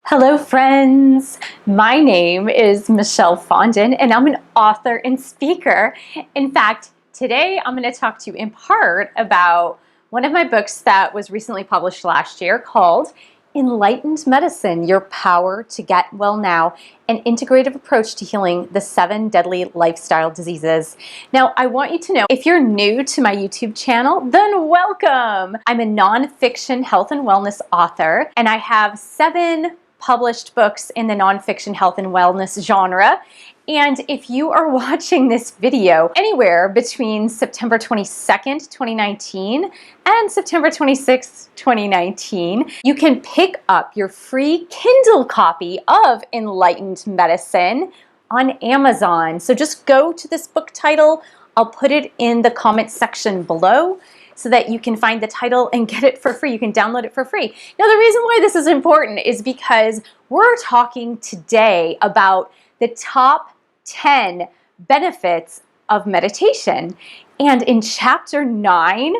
Hello friends, my name is Michelle Fondin and I'm an author and speaker. In fact, today I'm going to talk to you in part about one of my books that was recently published last year called Enlightened Medicine, Your Power to Get Well Now, an integrative approach to healing the 7 deadly lifestyle diseases. Now, I want you to know, if you're new to my YouTube channel, then welcome. I'm a nonfiction health and wellness author, and I have 7 published books in the nonfiction health and wellness genre. And if you are watching this video anywhere between September 22nd, 2019 and September 26th, 2019, you can pick up your free Kindle copy of Enlightened Medicine on Amazon. So just go to this book title. I'll put it in the comment section below so that you can find the title and get it for free. You can download it for free. Now, the reason why this is important is because we're talking today about the top 10 benefits of meditation. And in chapter 9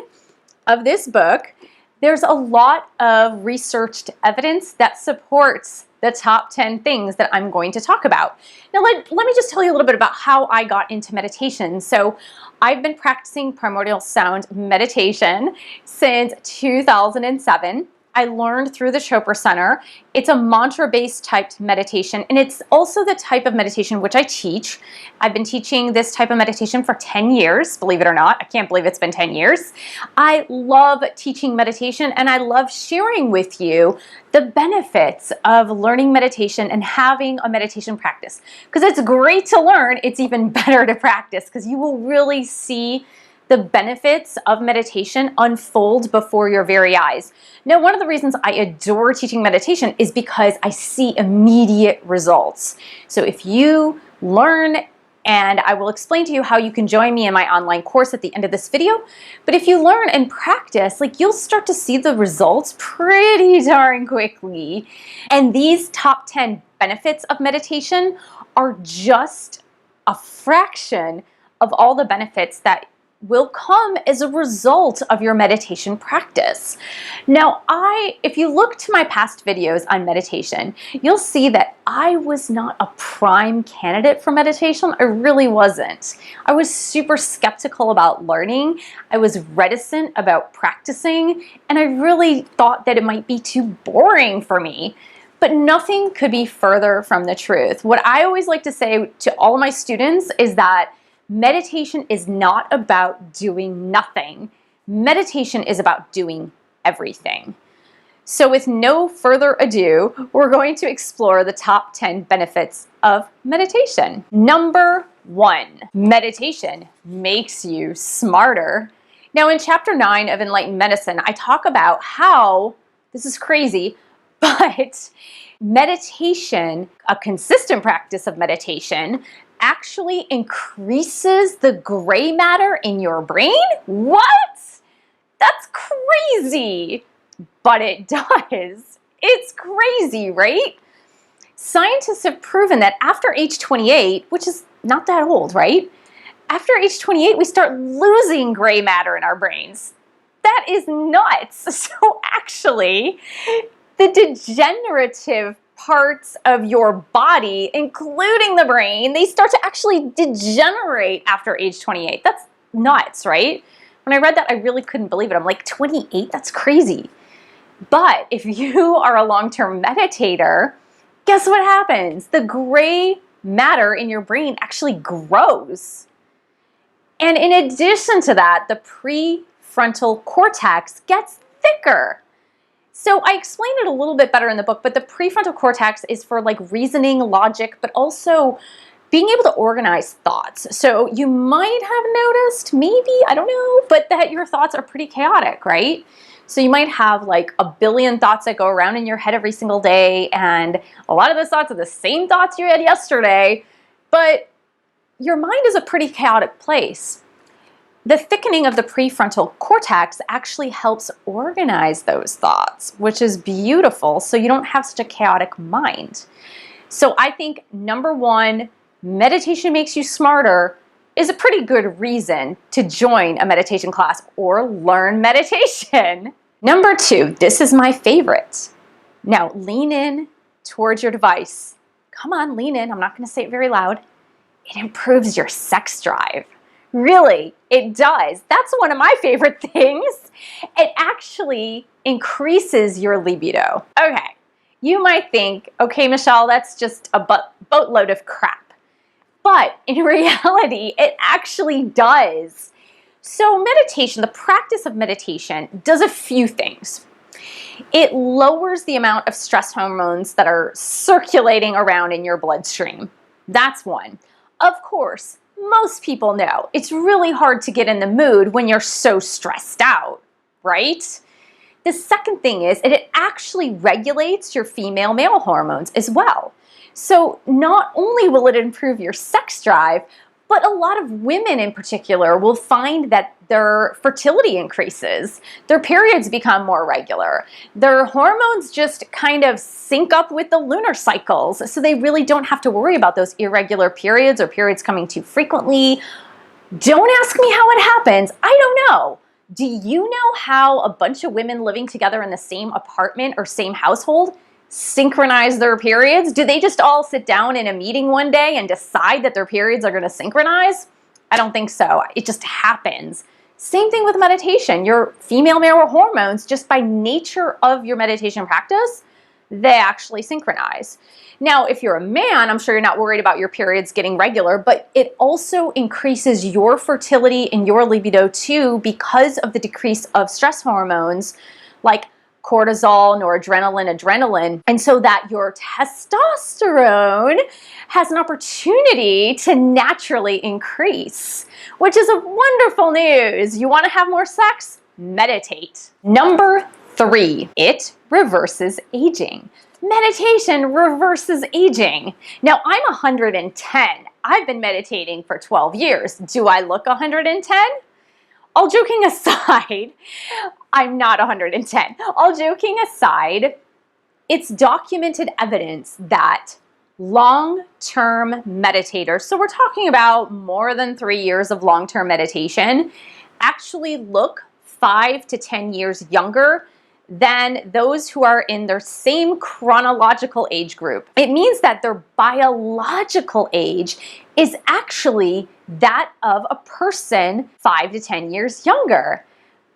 of this book, there's a lot of researched evidence that supports the top 10 things that I'm going to talk about. Now, let me just tell you a little bit about how I got into meditation. So I've been practicing primordial sound meditation since 2007. I learned through the Chopra Center. It's a mantra-based typed meditation, and it's also the type of meditation which I teach. I've been teaching this type of meditation for 10 years, believe it or not. I can't believe it's been 10 years. I love teaching meditation, and I love sharing with you the benefits of learning meditation and having a meditation practice. Because it's great to learn, it's even better to practice, because you will really see the benefits of meditation unfold before your very eyes. Now, one of the reasons I adore teaching meditation is because I see immediate results. So if you learn, and I will explain to you how you can join me in my online course at the end of this video, but if you learn and practice, you'll start to see the results pretty darn quickly. And these top 10 benefits of meditation are just a fraction of all the benefits that will come as a result of your meditation practice. Now, if you look to my past videos on meditation, you'll see that I was not a prime candidate for meditation. I really wasn't. I was super skeptical about learning. I was reticent about practicing, and I really thought that it might be too boring for me. But nothing could be further from the truth. What I always like to say to all of my students is that meditation is not about doing nothing. Meditation is about doing everything. So with no further ado, we're going to explore the top 10 benefits of meditation. Number 1, meditation makes you smarter. Now, in chapter 9 of Enlightened Medicine, I talk about how, this is crazy, but meditation, a consistent practice of meditation, actually increases the gray matter in your brain? What? That's crazy. But it does. It's crazy, right? Scientists have proven that after age 28, which is not that old, right? After age 28, we start losing gray matter in our brains. That is nuts. So actually, the degenerative parts of your body, including the brain, they start to actually degenerate after age 28. That's nuts, right? When I read that, I really couldn't believe it. I'm like, 28? That's crazy. But if you are a long-term meditator, guess what happens? The gray matter in your brain actually grows. And in addition to that, the prefrontal cortex gets thicker. So I explained it a little bit better in the book, but the prefrontal cortex is for reasoning, logic, but also being able to organize thoughts. So you might have noticed, maybe, I don't know, but that your thoughts are pretty chaotic, right? So you might have a billion thoughts that go around in your head every single day, and a lot of those thoughts are the same thoughts you had yesterday, but your mind is a pretty chaotic place. The thickening of the prefrontal cortex actually helps organize those thoughts, which is beautiful, so you don't have such a chaotic mind. So I think number 1, meditation makes you smarter is a pretty good reason to join a meditation class or learn meditation. Number 2, this is my favorite. Now lean in towards your device. Come on, lean in. I'm not going to say it very loud. It improves your sex drive. Really, it does. That's one of my favorite things. It actually increases your libido. Okay, you might think, okay, Michelle, that's just a boatload of crap. But in reality, it actually does. So meditation, the practice of meditation, does a few things. It lowers the amount of stress hormones that are circulating around in your bloodstream. That's one. Of course, most people know it's really hard to get in the mood when you're so stressed out, right? The second thing is it actually regulates your female-male hormones as well. So not only will it improve your sex drive, but a lot of women in particular will find that their fertility increases, their periods become more regular, their hormones just kind of sync up with the lunar cycles, so they really don't have to worry about those irregular periods or periods coming too frequently. Don't ask me how it happens. I don't know. Do you know how a bunch of women living together in the same apartment or same household synchronize their periods? Do they just all sit down in a meeting one day and decide that their periods are going to synchronize? I don't think so. It just happens. Same thing with meditation. Your female-male hormones, just by nature of your meditation practice, they actually synchronize. Now, if you're a man, I'm sure you're not worried about your periods getting regular, but it also increases your fertility and your libido too because of the decrease of stress hormones like cortisol, noradrenaline, adrenaline, and so that your testosterone has an opportunity to naturally increase, which is a wonderful news. You want to have more sex? Meditate. Number 3, it reverses aging. Meditation reverses aging. Now, I'm 110. I've been meditating for 12 years. Do I look 110? All joking aside, I'm not 110. All joking aside, it's documented evidence that long-term meditators, so we're talking about more than 3 years of long-term meditation, actually look 5 to 10 years younger than those who are in their same chronological age group. It means that their biological age is actually that of a person 5 to 10 years younger.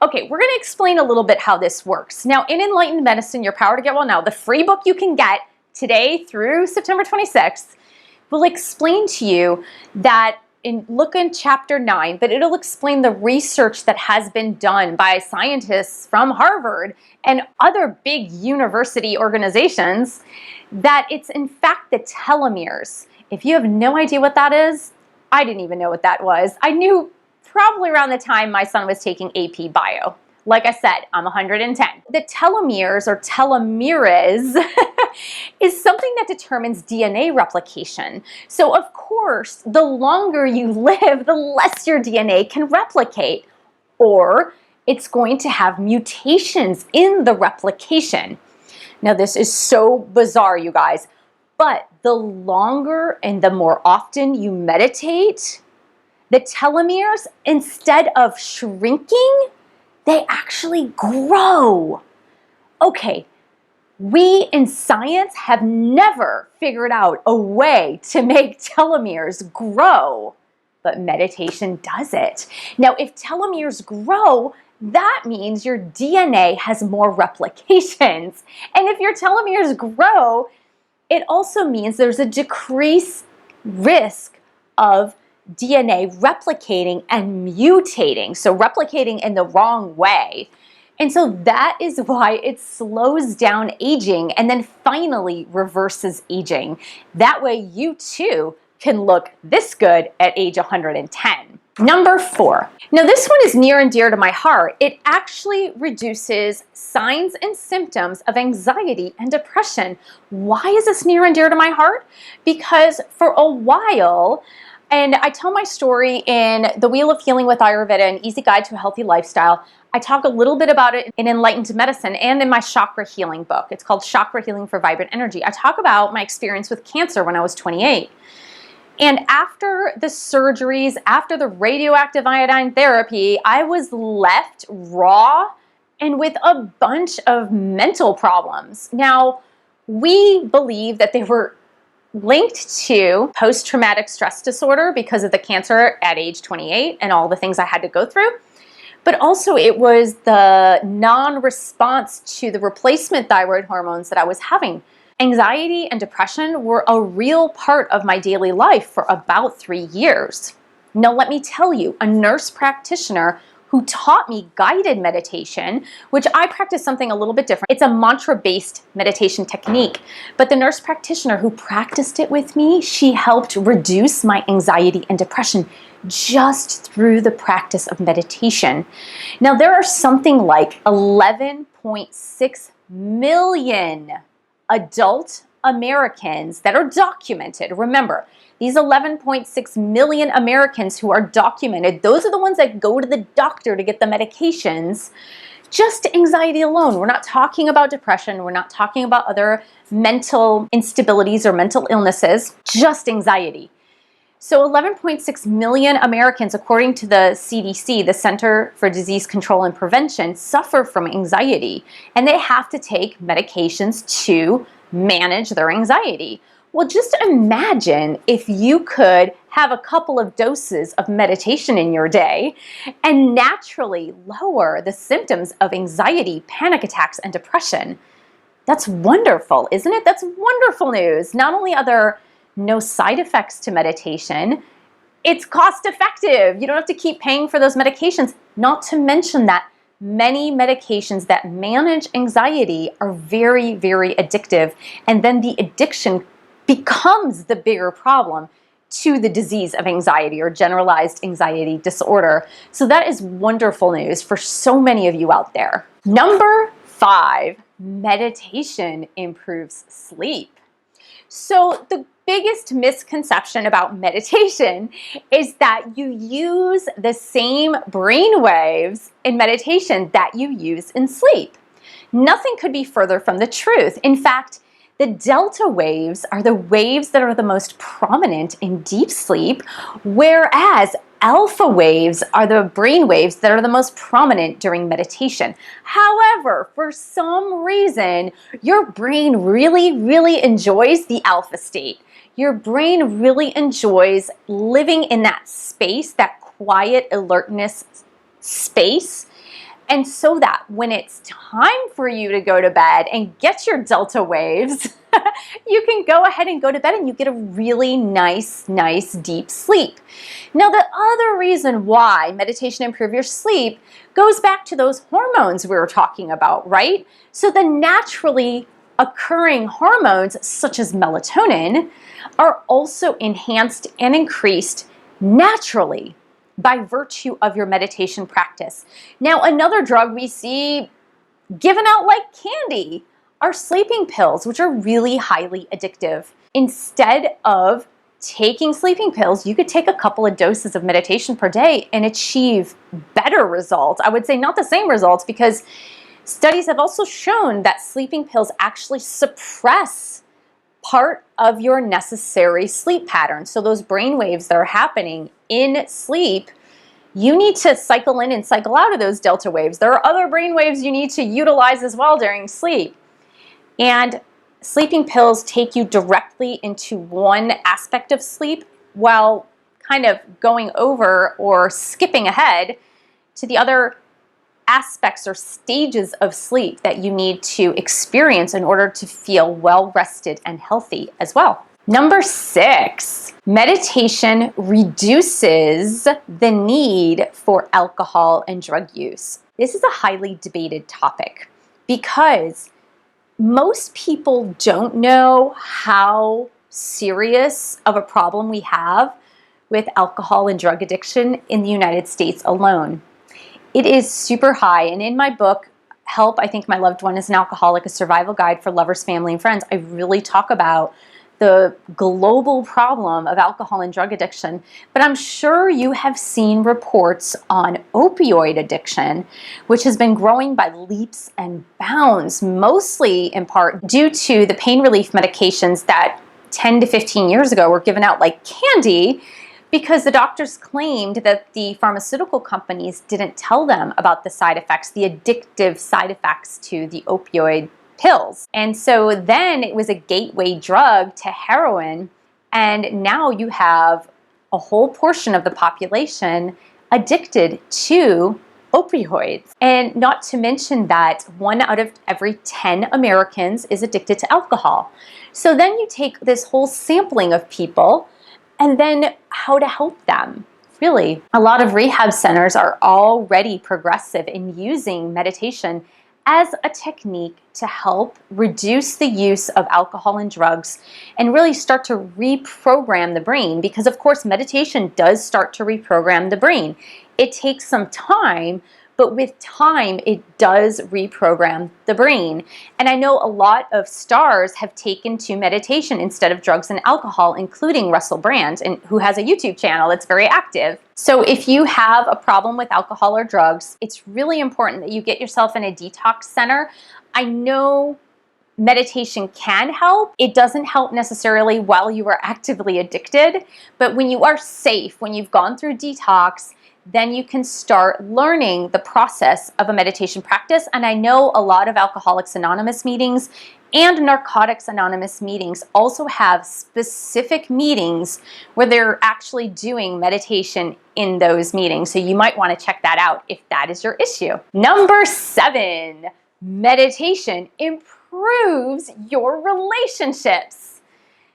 Okay, we're going to explain a little bit how this works. Now, in Enlightened Medicine, Your Power to Get Well Now, the free book you can get today through September 26th, will explain to you that look in chapter 9, but it'll explain the research that has been done by scientists from Harvard and other big university organizations, that it's in fact the telomeres. If you have no idea what that is, I didn't even know what that was. I knew probably around the time my son was taking AP Bio. Like I said, I'm 110. The telomeres or telomeres is something that determines DNA replication. So of course, the longer you live, the less your DNA can replicate, or it's going to have mutations in the replication. Now this is so bizarre, you guys, but the longer and the more often you meditate, the telomeres, instead of shrinking, they actually grow. Okay, we in science have never figured out a way to make telomeres grow, but meditation does it. Now, if telomeres grow, that means your DNA has more replications. And if your telomeres grow, it also means there's a decreased risk of DNA replicating and mutating, so replicating in the wrong way. And so that is why it slows down aging and then finally reverses aging. That way you too can look this good at age 110. Number 4. Now this one is near and dear to my heart. It actually reduces signs and symptoms of anxiety and depression. Why is this near and dear to my heart? Because for a while, and I tell my story in The Wheel of Healing with Ayurveda, an easy guide to a healthy lifestyle. I talk a little bit about it in Enlightened Medicine and in my chakra healing book. It's called Chakra Healing for Vibrant Energy. I talk about my experience with cancer when I was 28. And after the surgeries, after the radioactive iodine therapy, I was left raw and with a bunch of mental problems. Now, We believe that they were linked to post-traumatic stress disorder because of the cancer at age 28 and all the things I had to go through. But also it was the non-response to the replacement thyroid hormones that I was having. Anxiety and depression were a real part of my daily life for about 3 years. Now, let me tell you, a nurse practitioner who taught me guided meditation, which I practice something a little bit different. It's a mantra-based meditation technique, but the nurse practitioner who practiced it with me, she helped reduce my anxiety and depression just through the practice of meditation. Now, there are something like 11.6 million adult Americans that are documented. Remember, these 11.6 million Americans who are documented, those are the ones that go to the doctor to get the medications. Just anxiety alone. We're not talking about depression. We're not talking about other mental instabilities or mental illnesses, just anxiety. So 11.6 million Americans, according to the CDC, the Center for Disease Control and Prevention, suffer from anxiety, and they have to take medications to manage their anxiety. Well, just imagine if you could have a couple of doses of meditation in your day and naturally lower the symptoms of anxiety, panic attacks, and depression. That's wonderful, isn't it? That's wonderful news. Not only are there no side effects to meditation, it's cost effective. You don't have to keep paying for those medications. Not to mention that many medications that manage anxiety are very, very addictive. And then the addiction becomes the bigger problem to the disease of anxiety or generalized anxiety disorder. So that is wonderful news for so many of you out there. Number 5, meditation improves sleep. So the biggest misconception about meditation is that you use the same brain waves in meditation that you use in sleep. Nothing could be further from the truth. In fact, the delta waves are the waves that are the most prominent in deep sleep, whereas alpha waves are the brain waves that are the most prominent during meditation. However, for some reason, your brain really enjoys the alpha state. Your brain really enjoys living in that space, that quiet alertness space. And so that when it's time for you to go to bed and get your delta waves, you can go ahead and go to bed and you get a really nice deep sleep. Now, the other reason why meditation improves your sleep goes back to those hormones we were talking about, right? So the naturally occurring hormones, such as melatonin, are also enhanced and increased naturally by virtue of your meditation practice. Now, another drug we see given out like candy are sleeping pills, which are really highly addictive. Instead of taking sleeping pills, you could take a couple of doses of meditation per day and achieve better results. I would say not the same results, because studies have also shown that sleeping pills actually suppress part of your necessary sleep pattern. So those brain waves that are happening in sleep, you need to cycle in and cycle out of those delta waves. There are other brain waves you need to utilize as well during sleep. And sleeping pills take you directly into one aspect of sleep while kind of going over or skipping ahead to the other aspects or stages of sleep that you need to experience in order to feel well rested and healthy as well. Number 6, meditation reduces the need for alcohol and drug use. This is a highly debated topic because most people don't know how serious of a problem we have with alcohol and drug addiction in the United States alone. It is super high, and in my book, Help, I Think My Loved One is an Alcoholic, a survival guide for lovers, family, and friends, I really talk about the global problem of alcohol and drug addiction. But I'm sure you have seen reports on opioid addiction, which has been growing by leaps and bounds, mostly in part due to the pain relief medications that 10 to 15 years ago were given out like candy, because the doctors claimed that the pharmaceutical companies didn't tell them about the side effects, the addictive side effects to the opioid pills. And so then it was a gateway drug to heroin. And now you have a whole portion of the population addicted to opioids. And not to mention that 1 out of every 10 Americans is addicted to alcohol. So then you take this whole sampling of people and then how to help them. Really, a lot of rehab centers are already progressive in using meditation as a technique to help reduce the use of alcohol and drugs and really start to reprogram the brain, because of course meditation does start to reprogram the brain. It takes some time, but with time it does reprogram the brain. And I know a lot of stars have taken to meditation instead of drugs and alcohol, including Russell Brand, and who has a YouTube channel that's very active. So if you have a problem with alcohol or drugs, it's really important that you get yourself in a detox center. I know meditation can help. It doesn't help necessarily while you are actively addicted, but when you are safe, when you've gone through detox, then you can start learning the process of a meditation practice. And I know a lot of Alcoholics Anonymous meetings and Narcotics Anonymous meetings also have specific meetings where they're actually doing meditation in those meetings. So you might want to check that out if that is your issue. Number 7, meditation improves your relationships.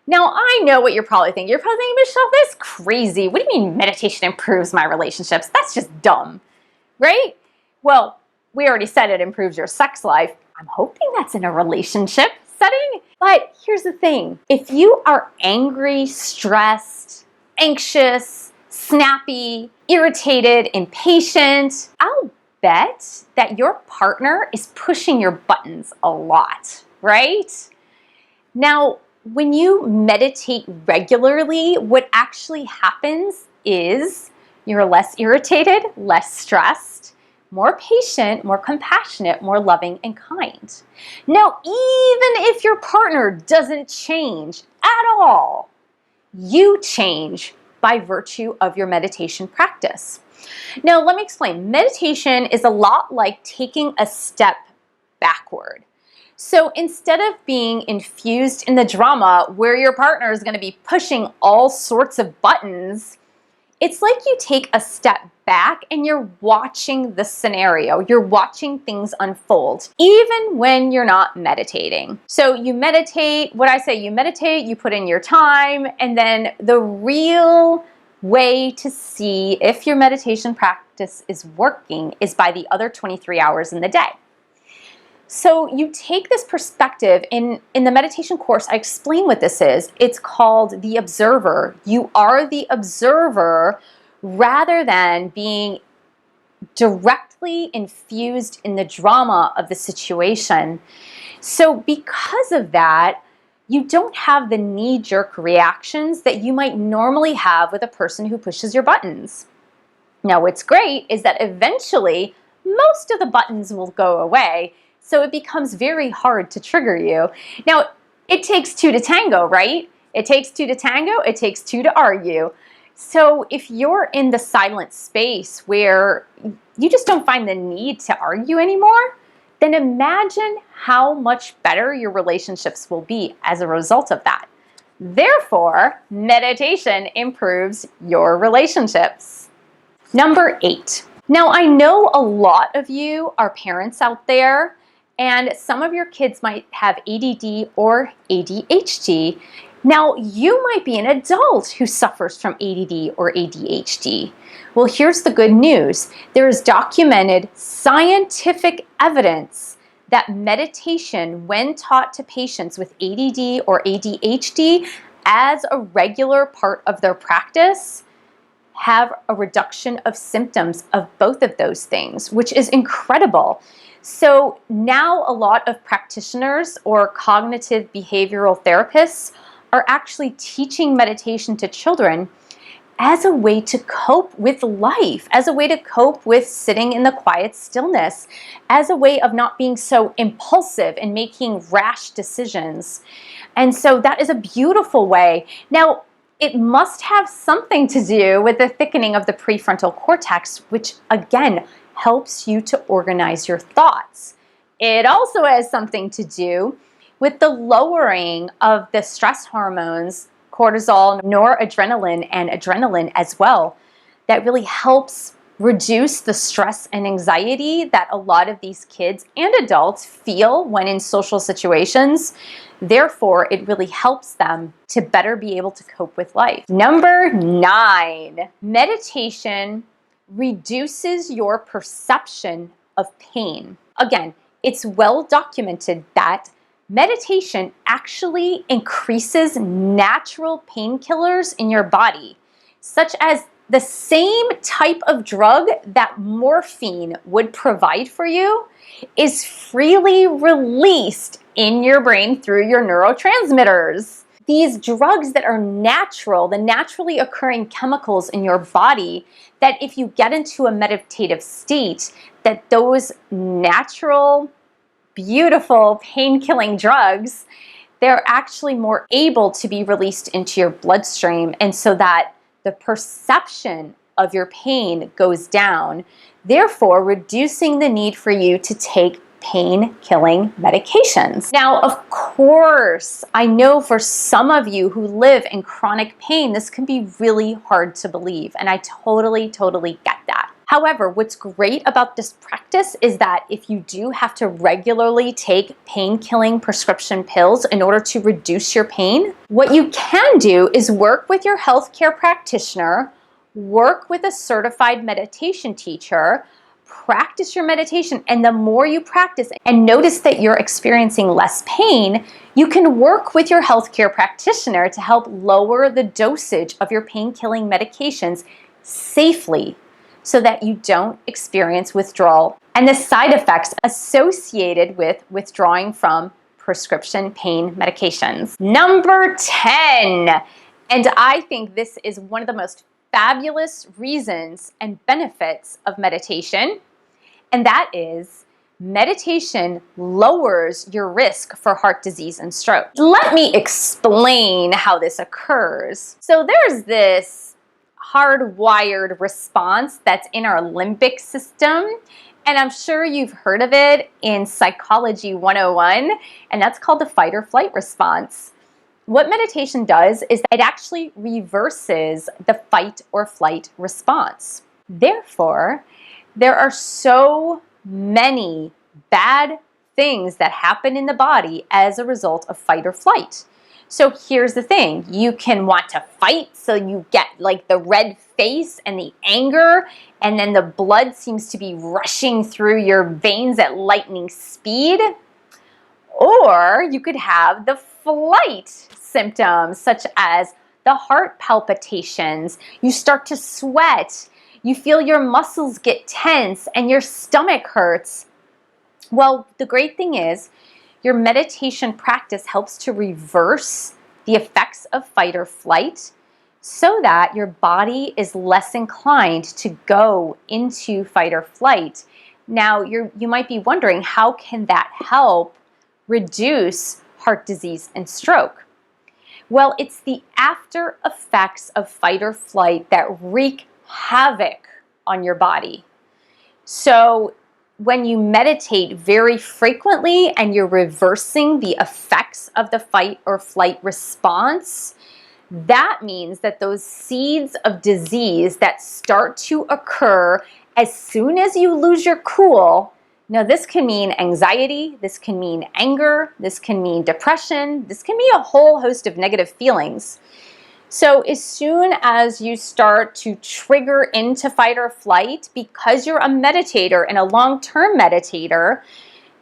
Now, I know what you're probably thinking. You're probably thinking, Michelle, that's crazy. What do you mean meditation improves my relationships? That's just dumb, right? Well, we already said it improves your sex life. I'm hoping that's in a relationship setting. But here's the thing. If you are angry, stressed, anxious, snappy, irritated, impatient, I'll bet that your partner is pushing your buttons a lot, right? Now, when you meditate regularly, what actually happens is you're less irritated, less stressed, more patient, more compassionate, more loving and kind. Now, even if your partner doesn't change at all, you change by virtue of your meditation practice. Now, let me explain. Meditation is a lot like taking a step backward. So instead of being infused in the drama where your partner is going to be pushing all sorts of buttons, it's like you take a step back and you're watching the scenario. You're watching things unfold, even when you're not meditating. So you meditate, you meditate, you put in your time, and then the real way to see if your meditation practice is working is by the other 23 hours in the day. So you take this perspective. In the meditation course, I explain what this is. It's called the observer. You are the observer rather than being directly infused in the drama of the situation. So because of that, you don't have the knee-jerk reactions that you might normally have with a person who pushes your buttons. Now, what's great is that eventually most of the buttons will go away. So it becomes very hard to trigger you. Now, it takes 2 to tango, right? It takes 2 to tango, it takes 2 to argue. So if you're in the silent space where you just don't find the need to argue anymore, then imagine how much better your relationships will be as a result of that. Therefore, meditation improves your relationships. Number 8. Now, I know a lot of you are parents out there, and some of your kids might have ADD or ADHD. Now, you might be an adult who suffers from ADD or ADHD. Well, here's the good news. There is documented scientific evidence that meditation, when taught to patients with ADD or ADHD as a regular part of their practice, have a reduction of symptoms of both of those things, which is incredible. So now a lot of practitioners or cognitive behavioral therapists are actually teaching meditation to children as a way to cope with life, as a way to cope with sitting in the quiet stillness, as a way of not being so impulsive and making rash decisions. And so that is a beautiful way. Now, it must have something to do with the thickening of the prefrontal cortex, which again helps you to organize your thoughts. It also has something to do with the lowering of the stress hormones, cortisol, noradrenaline, and adrenaline as well. That really helps reduce the stress and anxiety that a lot of these kids and adults feel when in social situations. Therefore, it really helps them to better be able to cope with life. Number 9, meditation reduces your perception of pain. Again, it's well documented that meditation actually increases natural painkillers in your body, such as the same type of drug that morphine would provide for you is freely released in your brain through your neurotransmitters. These drugs that are natural, the naturally occurring chemicals in your body, that if you get into a meditative state, that those natural, beautiful pain-killing drugs, they're actually more able to be released into your bloodstream, and so that the perception of your pain goes down, therefore reducing the need for you to take pain-killing medications. Now, of course, I know for some of you who live in chronic pain, this can be really hard to believe, and I totally get that. However, what's great about this practice is that if you do have to regularly take pain-killing prescription pills in order to reduce your pain, what you can do is work with your healthcare practitioner, work with a certified meditation teacher, practice your meditation, and the more you practice and notice that you're experiencing less pain, you can work with your healthcare practitioner to help lower the dosage of your pain-killing medications safely, so that you don't experience withdrawal and the side effects associated with withdrawing from prescription pain medications. Number 10, and I think this is one of the most fabulous reasons and benefits of meditation, and that is meditation lowers your risk for heart disease and stroke. Let me explain how this occurs. So there's this hardwired response that's in our limbic system, and I'm sure you've heard of it in Psychology 101, and that's called the fight or flight response. What meditation does is it actually reverses the fight or flight response. Therefore, there are so many bad things that happen in the body as a result of fight or flight. So here's the thing, you can want to fight, so you get like the red face and the anger, and then the blood seems to be rushing through your veins at lightning speed. Or you could have the flight symptoms, such as the heart palpitations, you start to sweat, you feel your muscles get tense, and your stomach hurts. Well, the great thing is, your meditation practice helps to reverse the effects of fight or flight so that your body is less inclined to go into fight or flight. Now, you might be wondering, how can that help reduce heart disease and stroke? Well, it's the after effects of fight or flight that wreak havoc on your body. So when you meditate very frequently and you're reversing the effects of the fight or flight response, that means that those seeds of disease that start to occur as soon as you lose your cool, now this can mean anxiety, this can mean anger, this can mean depression, this can be a whole host of negative feelings. So as soon as you start to trigger into fight or flight, because you're a meditator and a long-term meditator,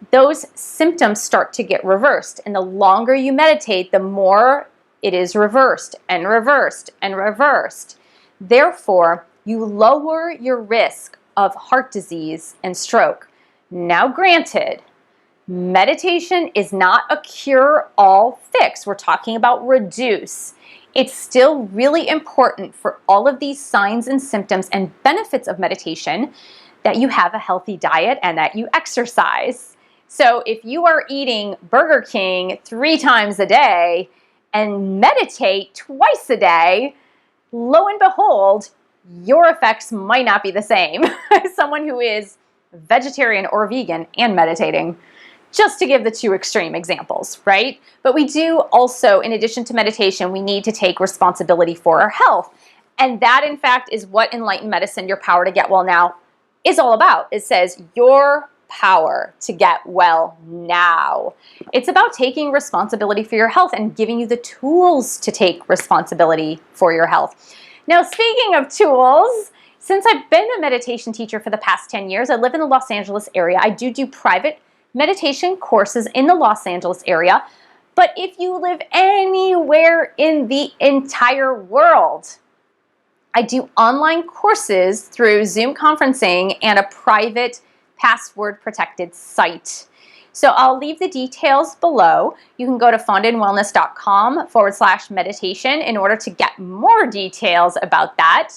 those symptoms start to get reversed. And the longer you meditate, the more it is reversed and reversed and reversed. Therefore, you lower your risk of heart disease and stroke. Now, granted, meditation is not a cure-all fix. We're talking about reduce. It's still really important for all of these signs and symptoms and benefits of meditation that you have a healthy diet and that you exercise. So if you are eating Burger King 3 times a day and meditate twice a day, lo and behold, your effects might not be the same as someone who is vegetarian or vegan and meditating. just to give the two extreme examples, right? But we do also, in addition to meditation, we need to take responsibility for our health. And that, in fact, is what Enlightened Medicine, Your Power to Get Well Now, is all about. It says, your power to get well now. It's about taking responsibility for your health and giving you the tools to take responsibility for your health. Now, speaking of tools, since I've been a meditation teacher for the past 10 years, I live in the Los Angeles area. I do private meditation courses in the Los Angeles area. But if you live anywhere in the entire world, I do online courses through Zoom conferencing and a private password protected site. So I'll leave the details below. You can go to fondinwellness.com/meditation in order to get more details about that.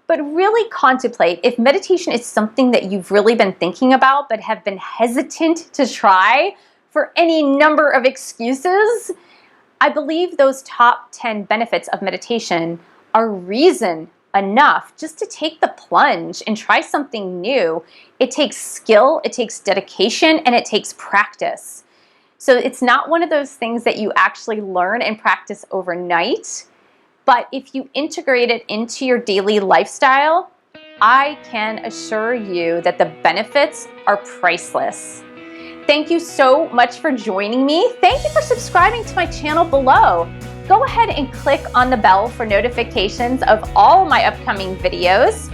But really contemplate if meditation is something that you've really been thinking about but have been hesitant to try for any number of excuses. I believe those top 10 benefits of meditation are reason enough just to take the plunge and try something new. It takes skill, it takes dedication, and it takes practice. So it's not one of those things that you actually learn and practice overnight. But if you integrate it into your daily lifestyle, I can assure you that the benefits are priceless. Thank you so much for joining me. Thank you for subscribing to my channel below. Go ahead and click on the bell for notifications of all my upcoming videos.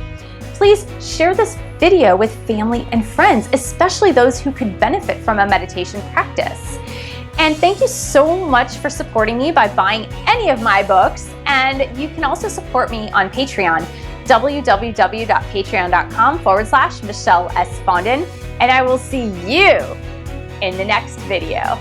Please share this video with family and friends, especially those who could benefit from a meditation practice. And thank you so much for supporting me by buying any of my books. And you can also support me on Patreon, www.patreon.com/Michelle S. Fondin. And I will see you in the next video.